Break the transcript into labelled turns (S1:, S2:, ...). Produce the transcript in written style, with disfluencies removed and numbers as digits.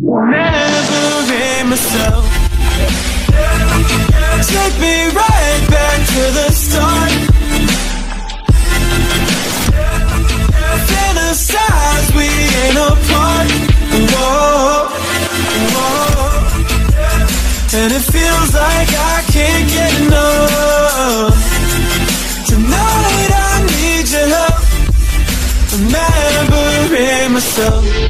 S1: Remembering myself, take me right back to the start. Fantasize we ain't apart. Whoa, whoa. And it feels like I can't get enough. Tonight I need your help, remembering myself.